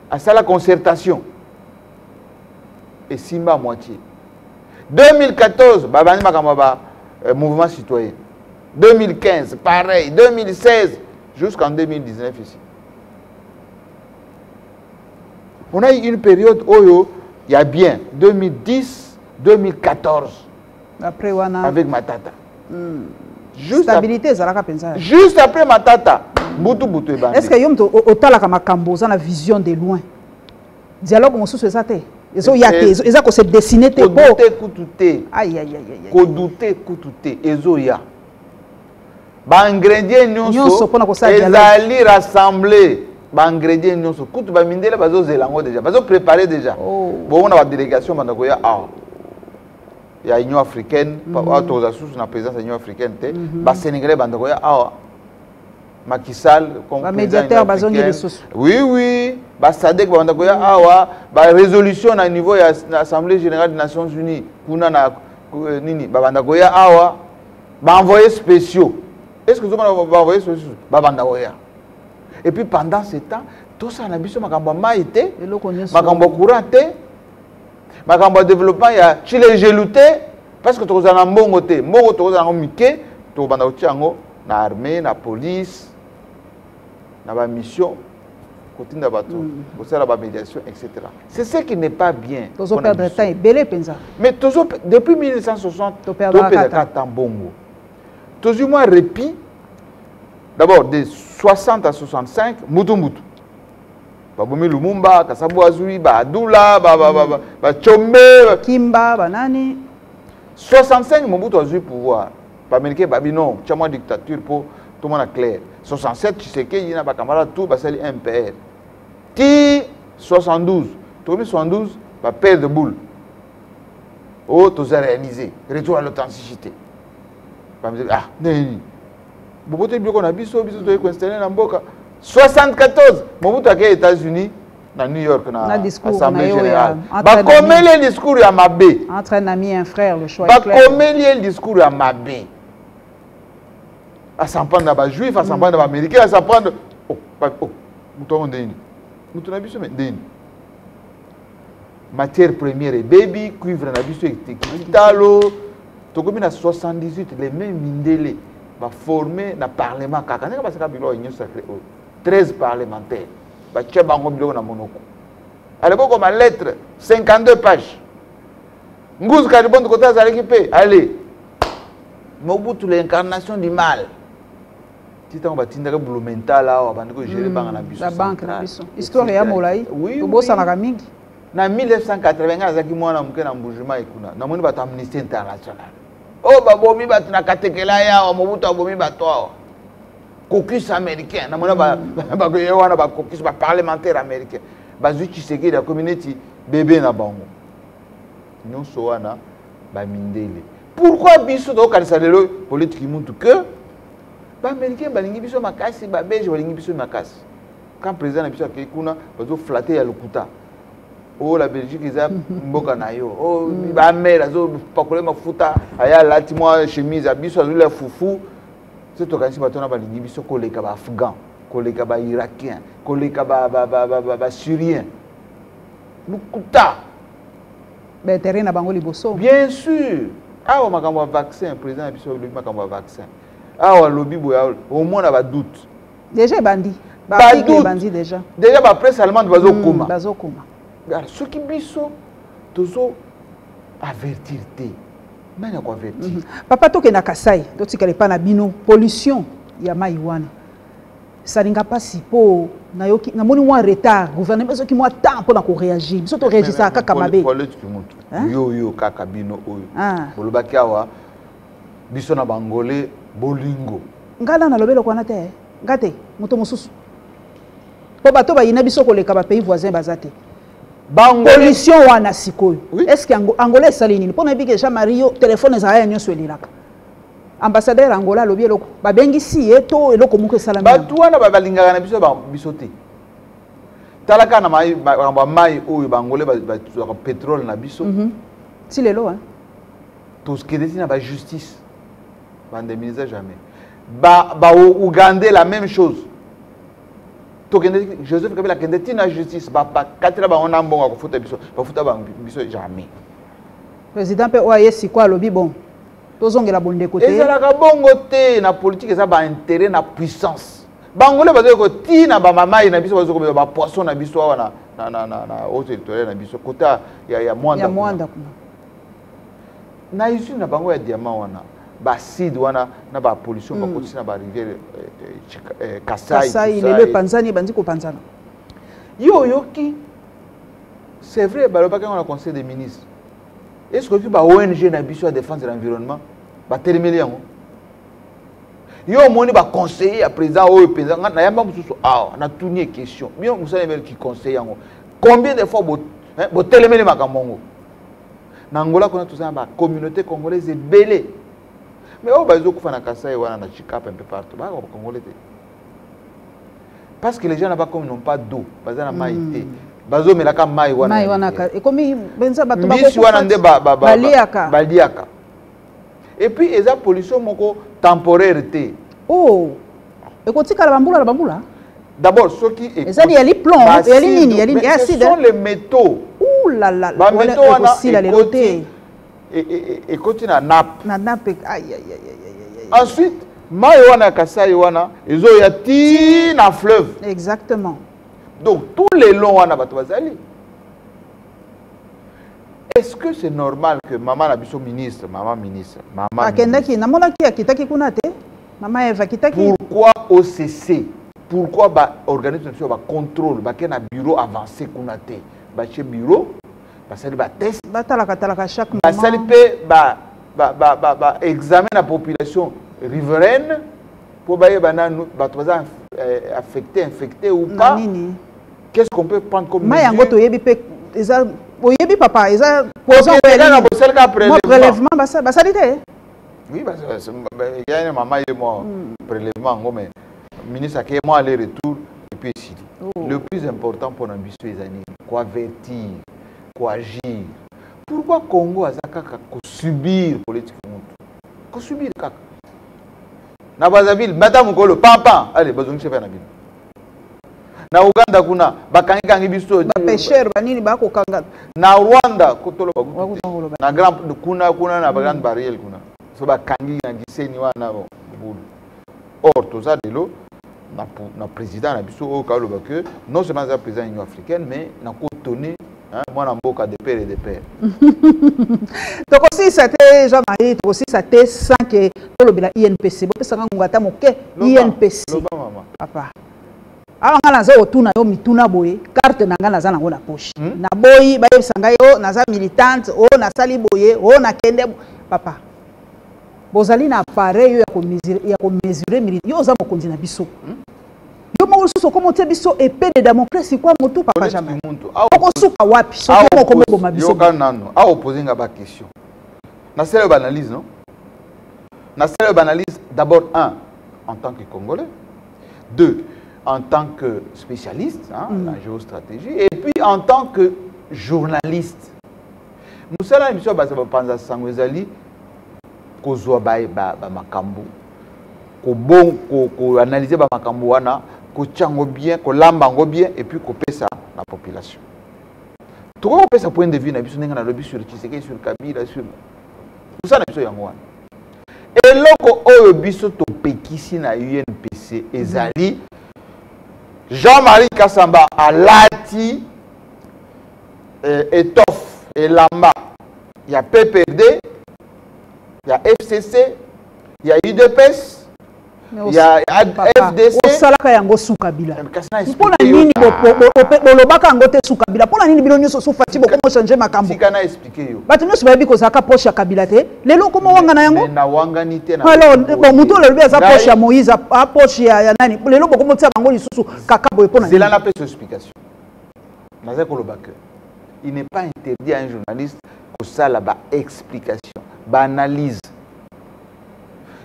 à ça la concertation et Simba à moitié. 2014, Babani Makamaba, mouvement citoyen. 2015, pareil. 2016, jusqu'en 2019 ici. On a eu une période où il y a bien 2010, 2014. Après Wana. Avec Matata. Juste stabilité, juste après Matata. Est-ce que Yom Otala Kamakambo, ça la vision de loin? Dialogue, on sous ça. Ils ont se dessiné tes beaux. Aïe, aïe, aïe, aïe. Kodouté, koutouté. Ils ont ya. Ba ingrédients nyonso. Ils allaient rassembler. Ba ingrédients nyonso. Koutou ba mindela bazo zelango déjà. Bazo préparer déjà. Bon, on a une délégation bandakoya. Il y a l'Union africaine. Tous les sous la présence de l'Union africaine. Ba Sénégalais bandakoya. Macky Sall comme médiateur bazo ni ressources. Oui, oui. Ba Sadek bandakoya awa. Ba résolution à niveau de l'Assemblée générale des Nations Unies. Kuna na nini. Ba bandakoya awa. Ba envoyés spéciaux. Est-ce que vous avez envoyé spéciaux? Ba bandakoya. Et puis pendant ce temps, tout ça, on a vu makambo maïté, makambo couranté, makambo développement, il y a chile gelouté, parce que tout ça na mbongote, mbongo tout ça na mike, tout banda utiango, na armée, na police, na ba mission, côté na bateau, pour ça la médiation, etc. C'est ce qui n'est pas bien. Tous perdre temps, belé pensa. Mais tous depuis 1960, tout perdre temps bongo. Tous du moins répit. D'abord, de 60 à 65, Moutou. Baboumi Lumumba, Kassabou Azoui, Badoula, Tchombe, Kimba, Banani. 65, Mobutu a eu pouvoir. Américain, Babino, Tchama dictature pour tout le monde clair. 67, Tshisekedi, il y a des camarades, tout, c'est MPR. Ti 72, tout 72, père de boule. Oh, tout ça réalisé. Retour à l'authenticité. Ah, non. Mobutu a biso installé dans Mboka. 74, Mobutu a été aux États-Unis, à New York, dans l'Assemblée générale. Comment le discours à Mabé? Entre un ami et un frère, le choix est clair. Comment le discours à Mabé? À s'en prendre à juif, à s'en prendre à américain, à s'en prendre. Oh, Mouton Ndeni. Mouton Nabiso Ndeni. Matière première et baby, cuivre Nabiso et Kitalo. Tu comme 78, les mêmes mindélés. Formé dans le Parlement. 13 parlementaires. À l'époque, comme la lettre, 52 pages. Ngouz Karibon de côté à l'équipe. Allez. Mobutu, l'incarnation du mal. Si tu as un boulot mental, la banque, histoire est à Moulaï. Oui. En 1980, il y a un bougement. Il y a une amnistie internationale. Oh, babomi batuna katekela ya Mobutu abomi batwa. Caucus américain, na mona ba wana ba caucus ba parlementaire américain. Bazu Tshisekedi la communauté bébé na bango. Nous soana ba mindele. Pourquoi biso do kanisa lelo politique muntu que ba américain ba lingi biso makasi ba belge ba lingi biso makasi. Quand président na biso akekuna bazo flatter ya lokuta. Oh, la Belgique, ils ont mboka na yo. Oh, ba mère, azo pakole mafuta, aya lati moi chemise, abiso azu la foufou. C'est to kanisi batona ba lingi biso koleka ba afghan, koleka ba irakien, koleka ba syrien. Lukuta. Ben terrain na bango liboso. Bien sûr. Ah, on makambo vaccin, président biso lobi makambo vaccin. Ah, lobby boya au moins na ba doute. Déjà bandi. déjà la presse allemande bazokoma ce qui biso tozo avertir te nani ko avertir papa toke na Kasai totikale pa na bino pollution ya mai wana salinga pasi po na yoki na moni mwa retard gouvernement soki mwa temps pour na ko réagir biso to réagir kaka mabe yo kaka bino oyo bolobaki awa biso na bangolais bolingo ngala na lobelo kwana te ngate moto mosusu po bato ba yina biso koleka ba pays voisins bazate pollution wana sikoyo est-ce que angolais sali nini pona bike Jean-Marie téléphone za ya nyonso elilaka ambassadeur Angola lobi eloko babengisi eto eloko moko esala bato wana balingaka na biso te talaka na mai oyo bangolais bazwaka pétrole na biso si lelo hein toskede na ba justice bandeminiser jamais Ougandais la même chose Joseph Kabila kende tina justice katira ba on ambonga ko futa biso ba futa ba biso jamais président pe oye sikwa lobi bon tozongela bonde côté ezalaka bongo te na politique eza ba intérêt na puissance bangole bazo ko tina ba mama na biso bazo ko ba poisson na biso wana na haute territorial na biso kota ya mwanda na ici na bango ya diamant wana ba sid wana na ba pollution ba kotisi na ba rivière Kasai le panzani bandi ko panzana yoki c'est vrai ba lobaka on a conseil des ministres est-ce que ba ONG na biso à défense de l'environnement ba telemeli yango yo moni ba conseiller à président o président na yamba mususu na tuni question bien musala mel qui conseille yango combien de fois bo telemeli makamongo na Angola kona tout ça ba communauté congolaise est belée. Mais on va dire qu'on a Kasai ou on a Chikap un peu partout. Parce que les gens là-bas comme n'ont pas d'eau, pas de maïté. Bazo mais la cam maï wana. Et comme benza bato baliaka. Et puis ils ont pollution moko temporaire té. Oh. Et quand tu la bambula. D'abord ceux qui il y a les plombs, il y a les lignes, il y a les acides. Ce sont les métaux. Ouh là là. Ba métaux aussi la léroté. Et continue à nappe. Na nappe. Aïe. Ensuite, Maïwana Kasai wana, ils ont yati na fleuve. Exactement. Donc tous les longs wana batwazali. Est-ce que c'est normal que maman na biso ministre, maman. Akendaki na mona ki akitaki kuna te. Maman Eva kitaki. Pourquoi OCC? Pourquoi ba organisme ba contrôle, ba ken na bureau avancé kuna te. Ba chez bureau basali ba test batalaka chaque moment basali pe examen la population riveraine pour bailler banane batwaza infecté ou pas. Qu'est-ce qu'on peut prendre comme mesure? Yango to yebi pe eza oyebi papa eza poison prélèvement basali te. Oui parce que il y a une maman et moi prélèvement ngome ministre a moi aller retour et puis ici. Le plus important pour l'ambition des années quoi avertir agir. Pourquoi Congo a subir politique subir kaka na Brazzaville madame Ngolo papa allez bazongi chef na bino na Uganda kuna bakangi biso ba pêcheur banini ba ko kanga na Rwanda kotolo bagutu na grand kuna na grande barrière kuna so bakangi na giseni wana bulu or to ça de l'eau na président na biso o kaloba que non seulement le président de l'Union africaine mais na kotonner moi na mboka de père et de père. Donc aussi ça te Jean-Marie aussi ça te sans que tolobela INPC bo pesa ngata moke INPC. Papa. Alors ngana za otuna yo mituna boye carte na ngana za nango na poche. Na boyi ba yebisanga yo na za militante o na sali boye o na kende papa. Bozali na appareil ya ko mesurer militaire yo za mokonzi na biso. Yo mo so comme te biso épée de Damoclès quoi moto papa jamais. Okosuka wapi so ko kombo ma biso. Yo kanano a opposer nga ba question. Na celle analyse non? Na celle analyse d'abord en tant que Congolais, 2 en tant que spécialiste la géostratégie et puis en tant que journaliste. Musala mission ba panza sangwezali kozwa ba makambo ko analyser ba makambo wana ko tchango bien ko lambango bien et puis ko pesa la population. Tout ko pesa point de vue na biso ninga na lobi sur Tshisekedi sur Kabila sur tout ça na biso yango wana. Et loko oyo biso to pekisi na UNPC ezali Jean-Marie Kassamba a lati étoffe et lamba. Il y a PPD, il y a FCC, il y a UDPS. Il y a FDC. Osalaka yango Soukabila. Pona nini bolobaka yango te Soukabila. Pona nini bino nyoso sufati boko mo changer makambo. Sikana expliquer yo. Batu nyoso bayebi ko zaka poche ya Kabila te. Lelo komo wanga na yango. Na wanga ni te na. Alors bon muto le lobi za poche ya Moïse a poche ya nani. Lelo boko mo tia bango lisusu kakabo epona. C'est là la explication. Naza ko lobaka. Il n'est pas interdit à un journaliste ko sala ba explication, ba analyse.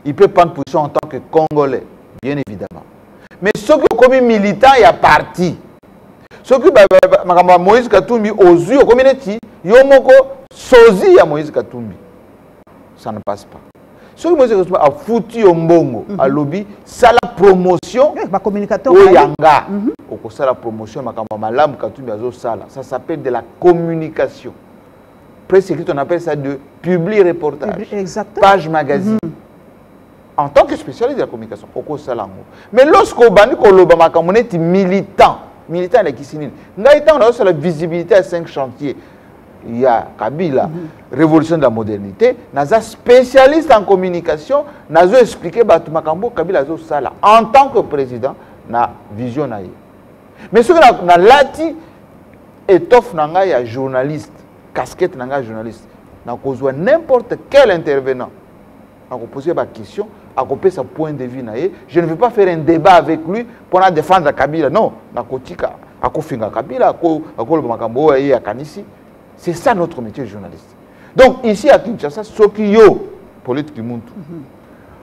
Il peut prendre position en tant que Congolais, bien évidemment. Mais ceux qui ont commis militant, il y a parti. Ceux qui ont Moïse Katumbi, Ozu, au communauté, Yomoko, Sozi à Moïse Katumbi. Ça ne passe pas. Ceux qui Moïse Katumbi a foutu au Mbongo, à lobby, ça la promotion. Au Yanga. Ça la promotion, ça s'appelle de la communication. Presque on appelle ça de publi-reportage. Page magazine. En tant que spécialiste de la communication, mais lorsqu'on bani kolobama comme on est militant de Kissinine, on a la visibilité à 5 chantiers. Il y a Kabila, révolution de la modernité, naza spécialiste en communication, nazo expliqué Batumakambo Kabila zo sala en tant que président na vision na ye. Mais ce que na lati étoffe nanga ya journaliste, casquette nanga journaliste, na kozwa n'importe quel intervenant. À poser ma question, à couper sa point de vue. Je ne veux pas faire un débat avec lui pour défendre Kabila. Non, c'est ça notre métier de journaliste. Donc ici à Kinshasa, ce qui est politique du monde.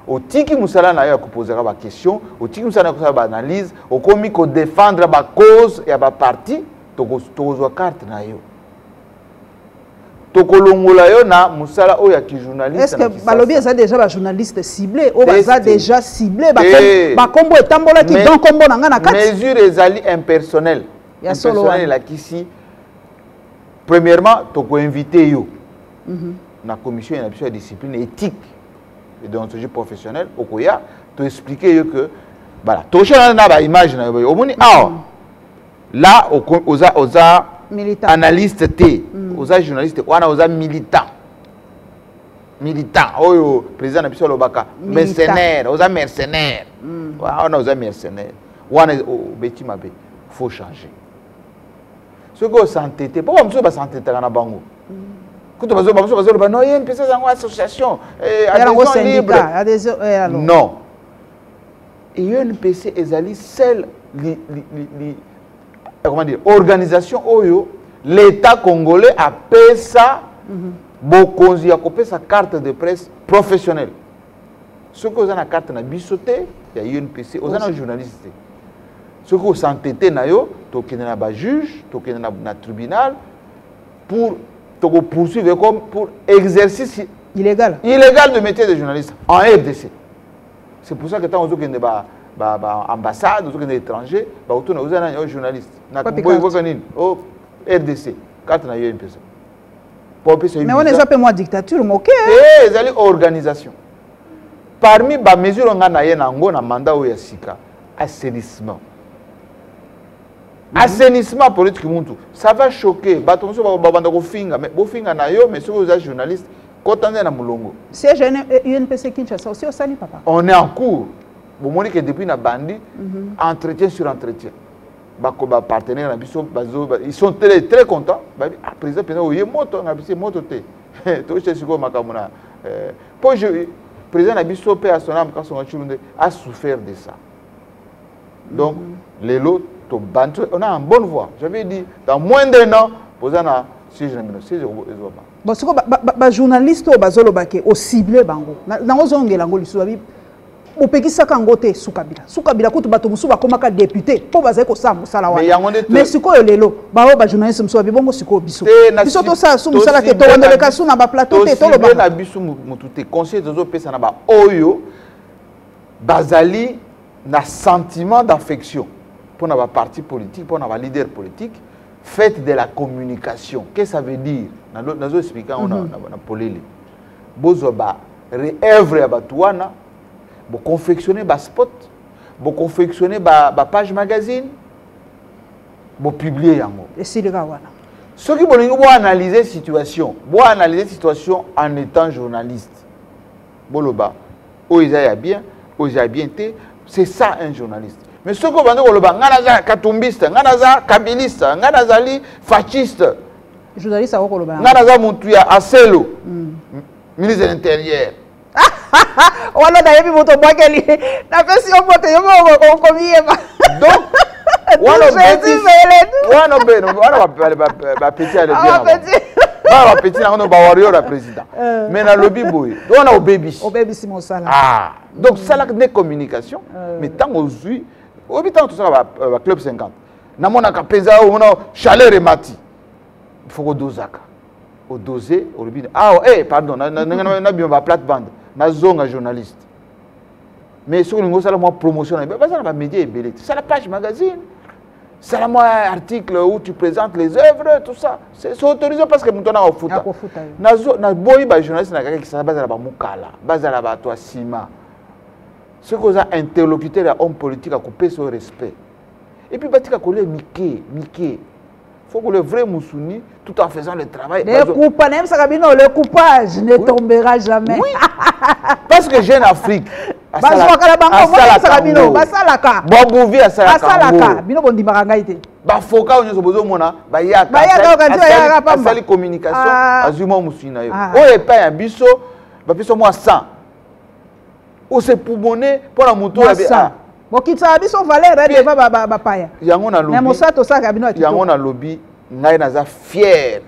Au tiki musala na yo poser ma question, au tiki musala na ko analyse, au komi ko défendre ma cause et ma parti, to ko carte na yo. Est-ce que Balobi est déjà un journaliste ciblé ou est déjà ciblé? Bakombo est tambola qui donc kombo nanga na kati. Mesure ezali impersonnel. Impersonnel la kisi. Premièrement, tu peux inviter yo. La commission de discipline éthique et déontologie professionnelle au Koya, tu expliquer que voilà, tu as une image na yo. Là oza militant. Analyste T, aux journalistes, aux militants. Militants, oh, président Nabiso Lobaka, mercenaires, aux mercenaires. On a aux mercenaires. Il faut changer. Ce que vous sentez, pourquoi vous s'entêtez dans la banque? Quand vous avez non, il y a une association, adhésion libre. Non. Et UNPC est celle comment dire, organisation Oyo, l'État congolais a payé ça, Bokonzi a coupé sa carte de presse professionnelle. Ce que vous avez la carte na bisoté, il y a UNPC, vous avez un journaliste. Ce que vous s'entêtez na yo, tu as un juge, tu as un tribunal pour poursuivre comme pour exercice illégal de métier de journaliste en RDC. C'est pour ça que quand vous avez ambassade, vous avez étranger, vous avez un journaliste. Au RDC, carte na UNPC. Mais on est appelé moi dictature, ok? Eh, c'est une organisation. Parmi les mesures qu'on a dans mandat où il y a Sika, assainissement. Assainissement politique, ça va choquer. Mais si vous êtes journaliste, quand on est dans Moulongo. C'est UNPC Kinshasa aussi au Sali, papa. On est en cours. Vous voyez que depuis la bandit, entretien sur entretien. Partenaires, ils sont très contents. Le président, il y a moto, le président a souffert de ça. Donc, les lots, on a une bonne voie. J'avais dit, dans moins d'un an, vous avez si je ne bon, c'est quoi, journaliste au ciblé bango. Au pays ça kangote Soukabila. Soukabila kutu bato musu ba komaka député po baza ko sa musala wa. Mais siko lelo ba o ba journaliste musu ba bongo siko biso. Biso to sa su musala ke to wandele ka su na ba plateau te to lo ba. Na biso mutu te conseil de zo pesa na ba oyo bazali na sentiment d'affection pour na ba parti politique, pour na ba leader politique, faites de la communication. Qu'est-ce que ça veut dire? Na zo expliquer on na polele. Bozo ba réœuvre ya batuana. Vous confectionnez des spots, vous confectionnez des pages magazine, Bon publier yango. Et si les gars voilà. Ceux qui vont analyser situation en étant journaliste. Boloba, oisa bien, c'est ça un journaliste. Mais ceux qui vont dire boloba, nganaza katumbiste, nganaza kabiliste, nganaza fasciste. Journaliste à boloba. Nganaza mutuya aselo. Ministre de l'Intérieur. Wala da yebi moto bwakeli. Na pesi o moto yomo komieba. Donc Wana petit à le petit warrior président. Mais dans le biboy, on a au baby. Au baby Simon Sala. Ah, donc ça la des communication. Mais tant aujourd'hui, au bitan tout ça va club 50. Na mona kapeza on a chaleur et mati. Il faut que dosaka. Au doser au bitan. Ah pardon, na bien va plate-bande. Na zonga journaliste. Mais sur une ça la promotion, ça va média et belé. C'est la page magazine. C'est la article où tu présentes les œuvres, tout ça. C'est autorisé parce que nous sommes au foot. Na boy ba journaliste na qui ça base la ba mukala, base la ba toi sima. Ce que ça interlocuteur et homme politique a coupé son respect. Et puis batika coller Mickey. Faut que le vrai Moussuni tout en faisant le travail. Le coupage ne tombera jamais. Oui. Parce que Jeune Afrique fier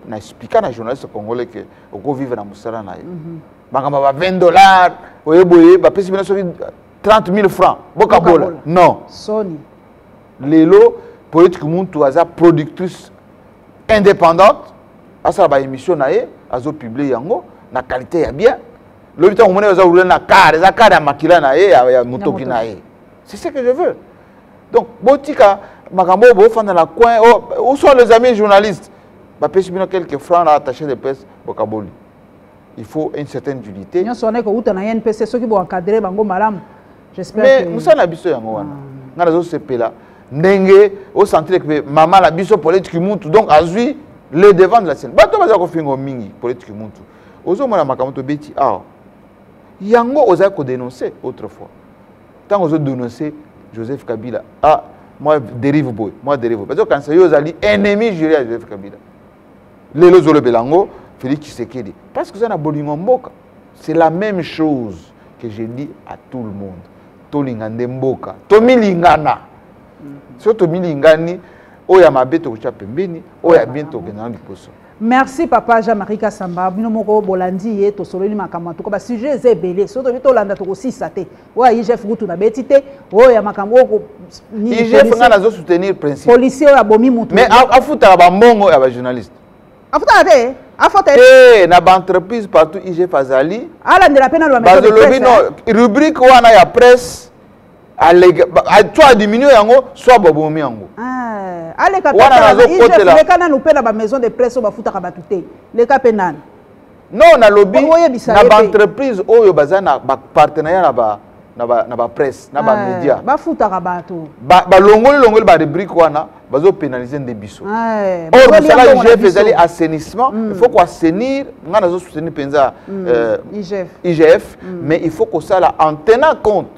na expliquer na journaliste congolais que au vivre na musala na bakamba ba $20 oyeboye ba pesi bina so 30 000 francs bokabola non soni lelo politique muntu aza productrice indépendante asa ba émission na ye azo publier yango na qualité ya bien le bitan omone aza rouler na car ya makila na ye ya motoki na ye c'est ce que je veux donc botika makambo bo fanda na coin où sont les amis journalistes ba pesi bino quelques francs attaché de presse bokaboli. Il faut une certaine unité. Mais nous sommes habitués à moi. Nous avons ce pays-là. Ndenge au centre que maman la biso politique muntu donc azui le devant de la scène. Bato baza ko fingo mingi politique muntu. Ozo mona makamoto beti ah. Yango oza ko dénoncer autrefois. Tant ozo dénoncer Joseph Kabila. Ah, moi dérive boy, moi dérive. Parce que quand c'est ozali ennemi juré à Joseph Kabila. Lelo zolo belango Félix Tshisekedi. Parce que ça n'a bolingo mboka. C'est la même chose que je dis à tout le monde. Tolingande mboka. Tomilingana. Si tomilingani, oya mabeto kucha pembeni, oya bientôt kenana liposo. Merci papa Jean-Marie Kassamba. Bino moko bolandi ye to sololi makambo to ba sujet zebele. So to bito landa to kosisa te. Oya IGF kutu na betite, oya makambo ko ni IGF ngana zo soutenir principe. Policier oya bomi mutu. Mais afuta ba mbongo ya ba journaliste. Afuta te. Na ba entreprise partout IGF azali. Ala ndela pena lo maison de presse. Rubrique wana ya presse soit diminuer yango soit bobomi yango. Ale kapena IGF le kana nous pena ba maison de presse ba futa ka batute. Le kapena. Non na lobby na ba entreprise oyo bazana ba partenariat na ba presse na ba média. Ba futa ka bato. Ba longoli ba rubrique wana bazo pénaliser ndebiso. Or ça IGF ezali assainissement, il faut qu'on assainir, ngana zo soutenir penza IGF, mais il faut que ça la en tenant compte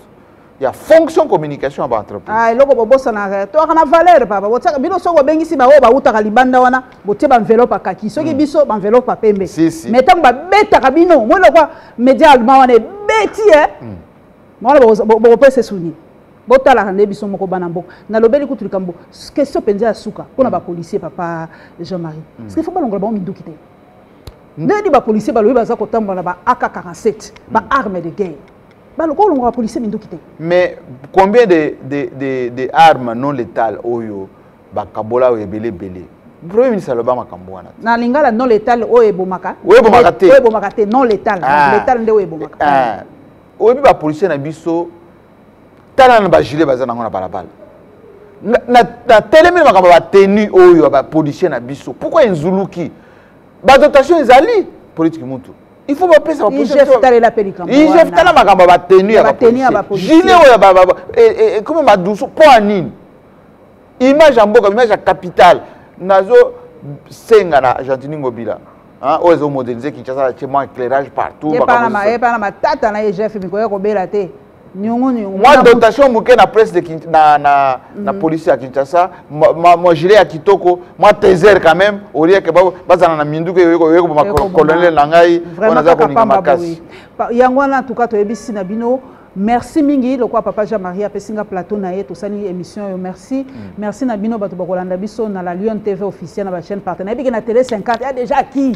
il y a fonction communication à l'entreprise. Ah, loko bobosa na to kana valeur papa. Botaka bino soko bengisi ba o ba utaka libanda wana, botie ba enveloppe kaki. Soki biso ba enveloppe pembe. Mais tant ba beta kabino, moi lokwa média allemand wana beti Moi bo pese souni. Botala kande biso moko bana mboko. Na lobeli kutu likambo. Question penza suka. Pona ba policier papa Jean-Marie. Parce qu'il faut pas longola ba minduki te. Ndedi ba policier ba lobi baza kotambola ba AK-47, ba arme de guerre. Mais combien de armes non létales oyo bakabola ou ebele bele? Premier ministre aloba makambo wana. Na lingala non létal oyo ebomaka. Oyo ebomaka te. Oyo ebomaka te non létal. Létal nde oyo ebomaka. Oyo ba policier na biso tala na ba gilet bazana ngona balabala. Na telemi makambo ba tenue oyo ba policier na biso. Pourquoi inzuluki? Ba dotation ezali politique mutu. Il faut pas penser à la police. IGF tala la pélicambo. IGF tala makamba ba tenue ya ba police. Gilet oyo ba et comment ma douce pour anine. image ya mboka image ya capitale nazo senga na Argentine Ngobila hein ozo modéliser Kinshasa chez moi éclairage partout pas na matata na chef mikoyo ko bela te nyungu moi dotation muke na presse de na police à Kinshasa moi gilet à Kitoko moi taser quand même au lieu que bazana na minduke yoko ma colonel nangai on a za ko ninga makasi yango na tuka to ebisi na bino. Merci mingi le quoi papa Jean-Marie a pesinga plateau na ye to sani émission yo merci merci na bino bato bakolanda biso na la Lyon TV officielle na ba chaîne partenaire bi na télé 50 ya déjà qui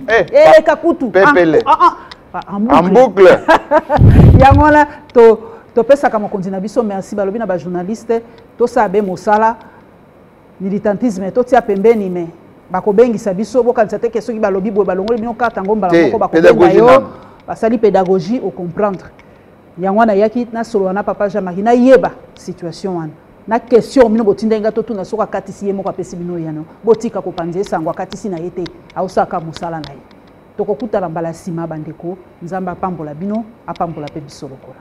kakutu en boucle yango na to pesa kama kontina biso merci balobi na ba journaliste to sabe mosala militantisme to tia pembeni me bakobengisa biso bokanisa te keso ki balobi bo balongoli bino kata ngomba moko bakobenga yo basali pédagogie au comprendre. Yangwana yaki na solo na papa Jean-Marie na yeba situation wana na question mino botinda nga to tuna soka katisi yemo kwa pesi bino yano botika ko panze sangwa katisi na yete ausaka musala na ye toko kutala mbala sima bandeko nzamba pambola bino apambola pe bisolo kola.